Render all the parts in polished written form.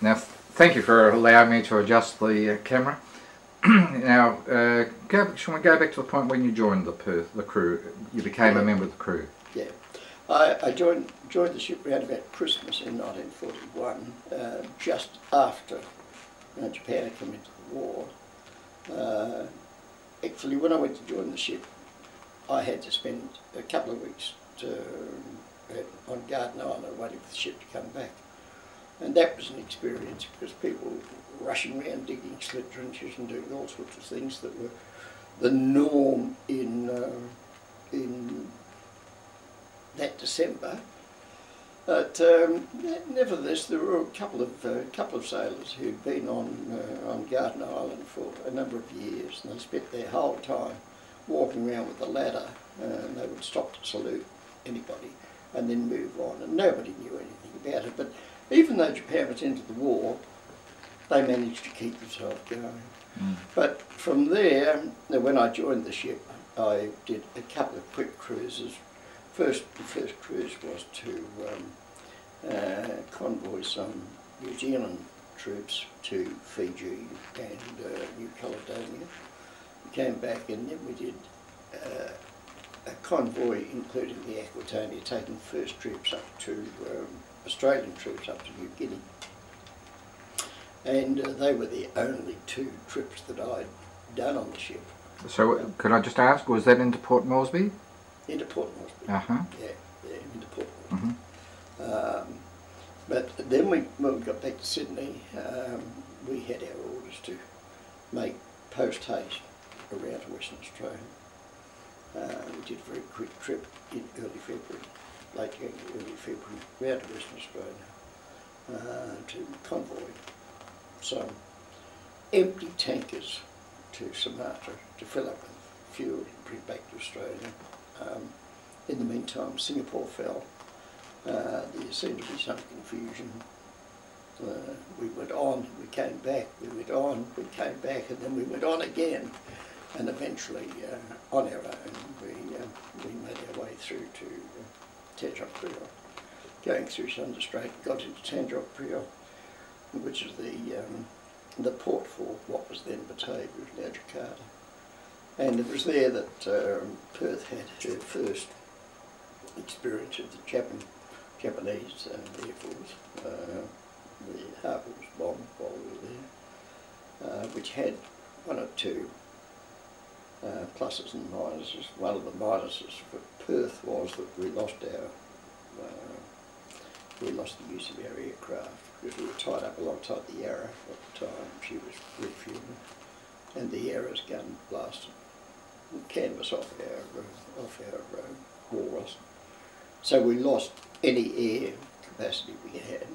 Now, thank you for allowing me to adjust the camera. Now, shall we go back to the point when you joined the crew? You became a member of the crew. Yeah, I joined the ship around about Christmas in 1941, just after Japan had come into the war. Actually, when I went to join the ship, I had to spend a couple of weeks on Garden Island waiting for the ship to come back. And that was an experience because people were rushing around digging slit trenches and doing all sorts of things that were the norm in that December. But nevertheless, there were a couple of sailors who'd been on Garden Island for a number of years, and they spent their whole time walking around with a ladder, and they would stop to salute anybody and then move on, and nobody knew anything about it. But even though Japan was into the war, they managed to keep themselves going. Mm. But from there, when I joined the ship, I did a couple of quick cruises. The first cruise was to convoy some New Zealand troops to Fiji and New Caledonia. We came back and then we did a convoy including the Aquitania, taking first troops up to Australian troops up to New Guinea. And they were the only two trips that I'd done on the ship. So could I just ask, was that into Port Moresby? Into Port Moresby. Uh-huh. Yeah, into Port Moresby. Mm-hmm. But then when we got back to Sydney, we had our orders to make post haste around to Western Australia. We did a very quick trip in early February, late January, early February, round to Western Australia to convoy some empty tankers to Sumatra to fill up with fuel and bring back to Australia. In the meantime, Singapore fell. There seemed to be some confusion. We went on, we came back, we went on, we came back, and then we went on again. And eventually, on our own, we made our way through to Tanjong Priok. Going through Sunda Strait, got into Tanjong Priok, which is the port for what was then Batavia, now Jakarta. And it was there that Perth had her first experience of the Japanese Air Force. The harbour was bombed while we were there, which had one or two pluses and minuses. One of the minuses for Perth was that we lost the use of our aircraft because we were tied up alongside the Yarra at the time. She was refuelling, and the Yarra's gun blasted the canvas off our walrus. So we lost any air capacity we had.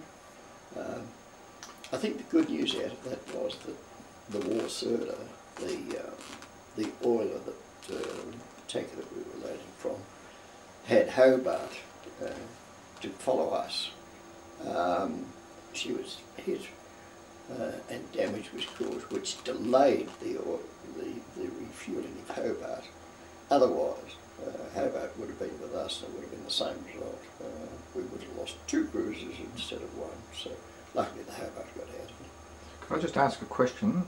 I think the good news out of that was that the Warsurda, the oiler that tanker that we were loading from, had Hobart to follow us. She was hit and damage was caused, which delayed the refuelling of Hobart. Otherwise, Hobart would have been with us and it would have been the same result. We would have lost two cruises instead of one, so luckily the Hobart got out of it. Can I just ask a question?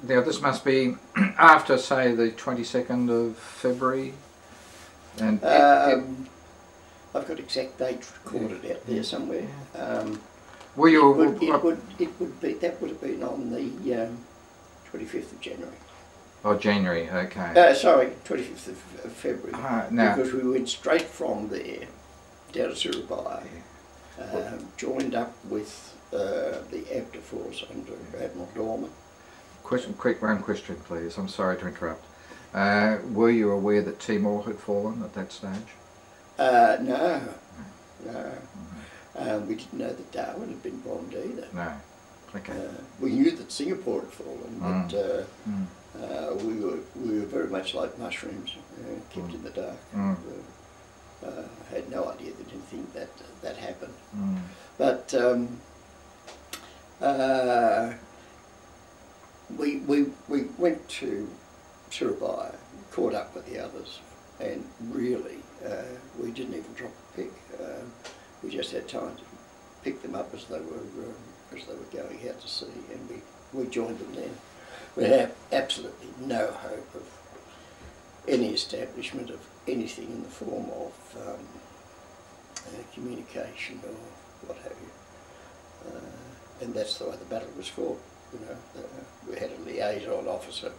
Now this must be after, say, the 22nd of February? And I've got exact dates recorded out there somewhere. Were you? That would have been on the 25th of January. Oh, January, okay. Sorry, 25th of February. No. Because we went straight from there down to Surabaya, joined up with the ABDA force under Admiral Dorman. Quick one question, please. I'm sorry to interrupt. Were you aware that Timor had fallen at that stage? No. Mm-hmm. We didn't know that Darwin had been bombed either. No. Okay. We knew that Singapore had fallen, but we were very much like mushrooms, kept in the dark. Had no idea that anything that happened. But we went to Surabaya, caught up with the others, and really we didn't even drop a peg. We just had time picked them up as they were going out to sea, and we joined them then. We had absolutely no hope of any establishment of anything in the form of communication or what have you. And that's the way the battle was fought. You know, we had a liaison officer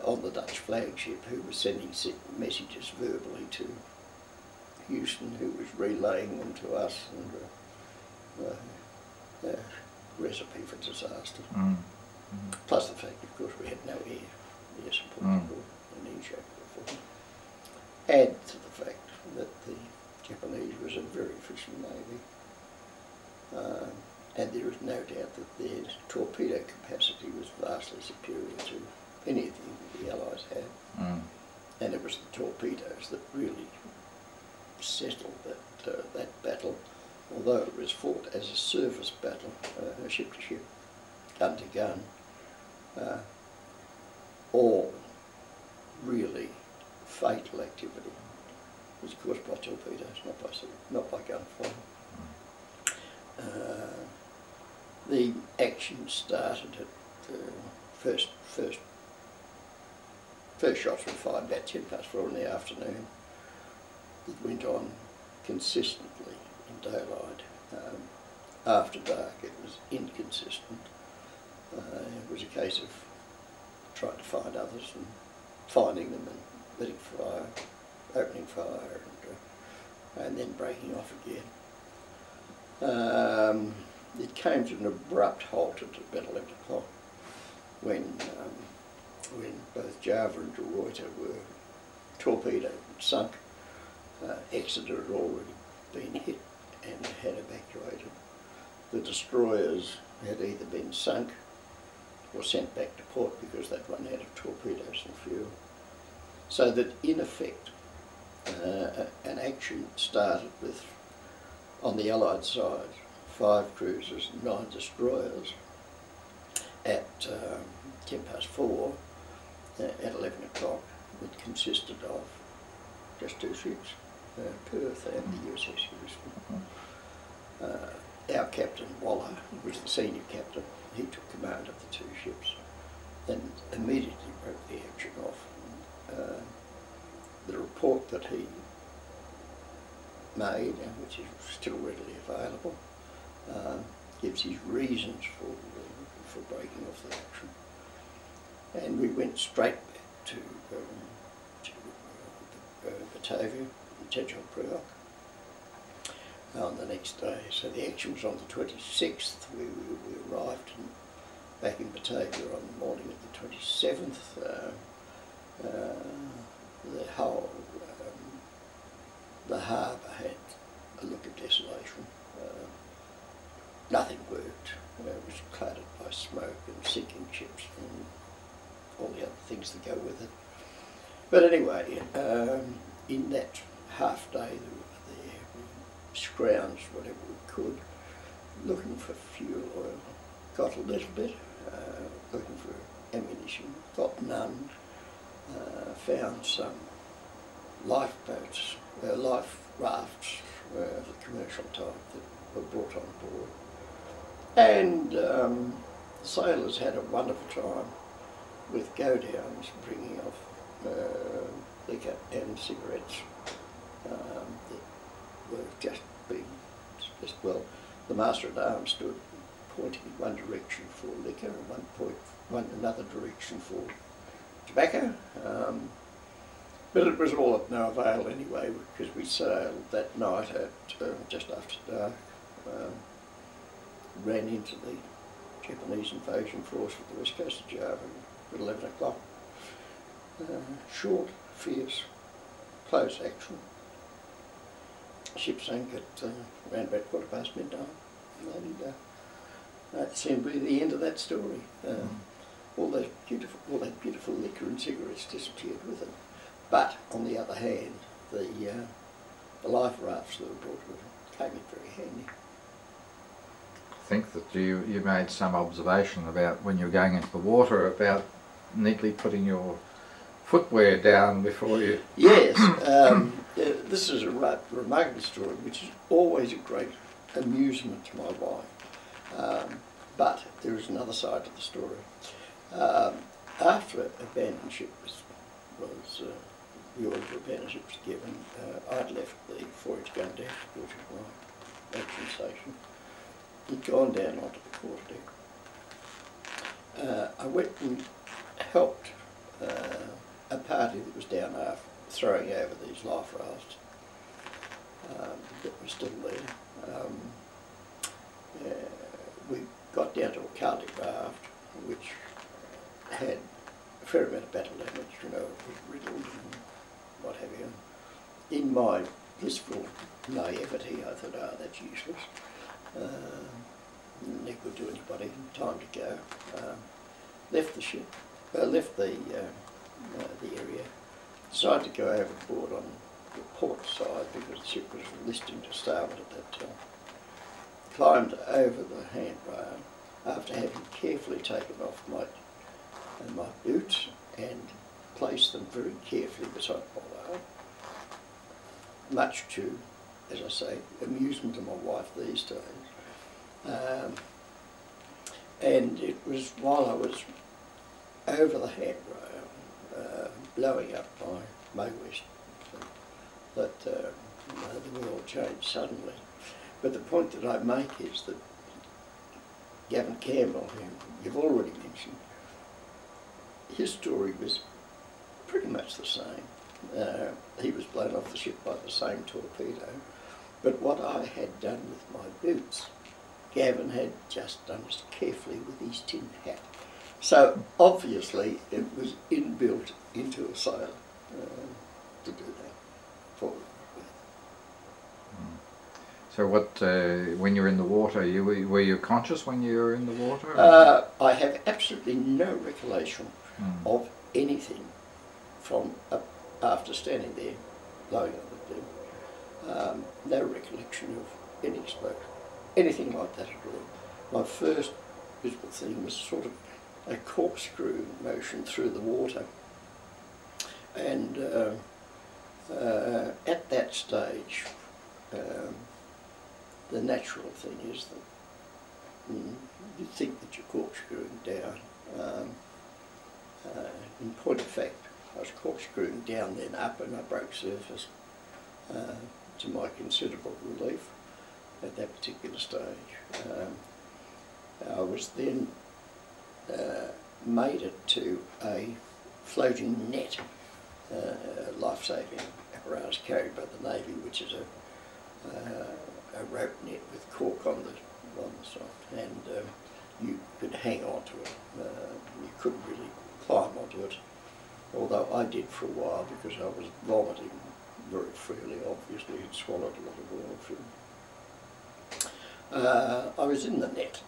on the Dutch flagship who was sending messages verbally to Houston, who was relaying them to us, and a recipe for disaster. Plus the fact, of course, we had no air support in any shape or form. Add to the fact that the Japanese was a very efficient navy, and there is no doubt that their torpedo capacity was vastly superior to anything that the Allies had. And it was the torpedoes that really settled that battle, although it was fought as a surface battle, ship to ship, gun to gun, all really fatal activity was caused by torpedoes, not by gunfire. The action started at first shots were fired about 4:10 in the afternoon. It went on consistently in daylight. After dark it was inconsistent. It was a case of trying to find others and finding them and letting fire, opening fire, and then breaking off again. It came to an abrupt halt at about 11 o'clock when both Java and De Ruyter were torpedoed and sunk. Exeter had already been hit and had evacuated. The destroyers had either been sunk or sent back to port because they'd run out of torpedoes and fuel. So that in effect an action started with, on the Allied side, 5 cruisers and 9 destroyers at 4:10 at 11 o'clock. It consisted of just 2 ships, Perth and the USS Houston. Our captain, Waller, was the senior captain. He took command of the 2 ships and immediately broke the action off. The report that he made, which is still readily available, gives his reasons for breaking off the action. And we went straight back to Batavia, Chumpong, on the next day. So the action was on the 26th. We arrived back in Batavia on the morning of the 27th. The harbour had a look of desolation. Nothing worked. It was clouded by smoke and sinking ships and all the other things that go with it. But anyway, in that half day that we were there, we scrounged whatever we could, looking for fuel oil. Got a little bit, looking for ammunition, got none. Found some lifeboats, life rafts, the commercial type that were brought on board. And sailors had a wonderful time with go-downs, bringing off liquor and cigarettes that were just well, the master-at-arms stood pointing in one direction for liquor and another direction for tobacco, but it was all of no avail anyway, because we sailed that night at just after dark, ran into the Japanese invasion force with the west coast of Java at 11 o'clock. Short, fierce, close action. Ship sank at around about midnight, and that seemed to be the end of that story. All that beautiful liquor and cigarettes disappeared with it. But on the other hand, the life rafts that were brought with it came in very handy. I think that you made some observation about when you were going into the water about neatly putting your footwear down before you... Yes, this is a remarkable story, which is always a great amusement to my wife. But there is another side to the story. After abandoned ship the order for abandoned ship was given, I'd left the forage gun dashboard at my action station. He'd gone down onto the quarterdeck. I went and helped a party that was down aft throwing over these life rafts that were still there. We got down to a Celtic raft which had a fair amount of battle damage, you know, it was riddled and what have you. In my blissful naivety I thought, oh, that's useless. Never could do anybody, time to go. Left the ship, left the area, decided to go overboard on the port side because the ship was listing to starboard at that time. Climbed over the handrail after having carefully taken off my boots and placed them very carefully beside my load, much to, as I say, amusement of my wife these days. And it was while I was over the handrail, blowing up my west, that the world changed suddenly. But the point that I make is that Gavin Campbell, whom you've already mentioned, his story was pretty much the same. He was blown off the ship by the same torpedo, but what I had done with my boots, Gavin had just done as carefully with his tin hat. So obviously it was inbuilt into a sailor to do that forward. So what, when you're in the water, were you conscious when you were in the water? I have absolutely no recollection of anything from after standing there blowing up the blue. No recollection of any explosion, anything like that at all. My first visible thing was sort of a corkscrew motion through the water, and at that stage the natural thing is that you think that you're corkscrewing down. In point of fact, I was corkscrewing down then up and I broke surface to my considerable relief at that particular stage. I was then made it to a floating net, life-saving apparatus carried by the Navy, which is a rope net with cork on the side, and you could hang on to it. You couldn't really climb onto it, although I did for a while because I was vomiting very freely. Obviously had swallowed a lot of water food. I was in the net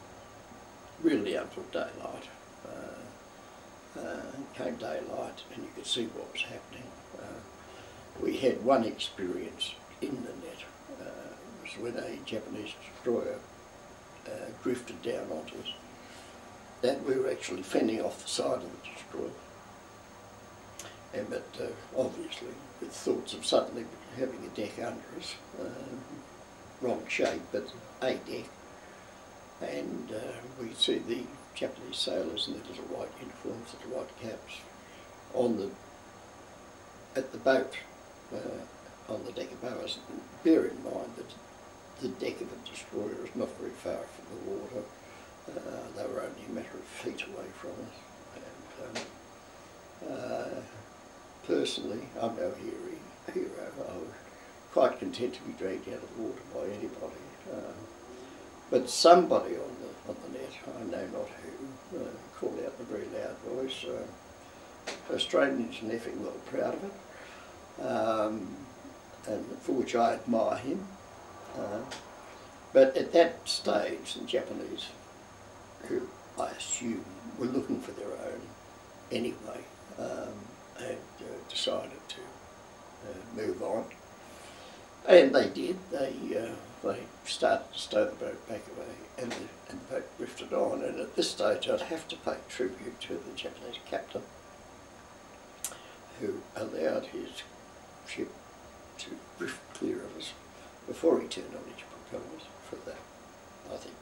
really until daylight. Came daylight and you could see what was happening. We had one experience in the net. It was when a Japanese destroyer drifted down onto us, and we were actually fending off the side of the destroyer. But obviously with thoughts of suddenly having a deck under us, wrong shape, but a deck, and we see the Japanese sailors in their little white uniforms, little white caps, at the boat, on the deck above us. Bear in mind that the deck of a destroyer is not very far from the water. They were only a matter of feet away from us. And personally, I'm no hero. I was quite content to be dragged out of the water by anybody. But somebody on the net, I know not who, called out in a very loud voice. Australians are effing well proud of it, and for which I admire him. But at that stage, the Japanese, who I assume were looking for their own anyway, had decided to move on. And they did. They started to stow the boat back away, and the boat drifted on. And at this stage, I'd have to pay tribute to the Japanese captain, who allowed his ship to drift clear of us before he turned on his propellers for that. I think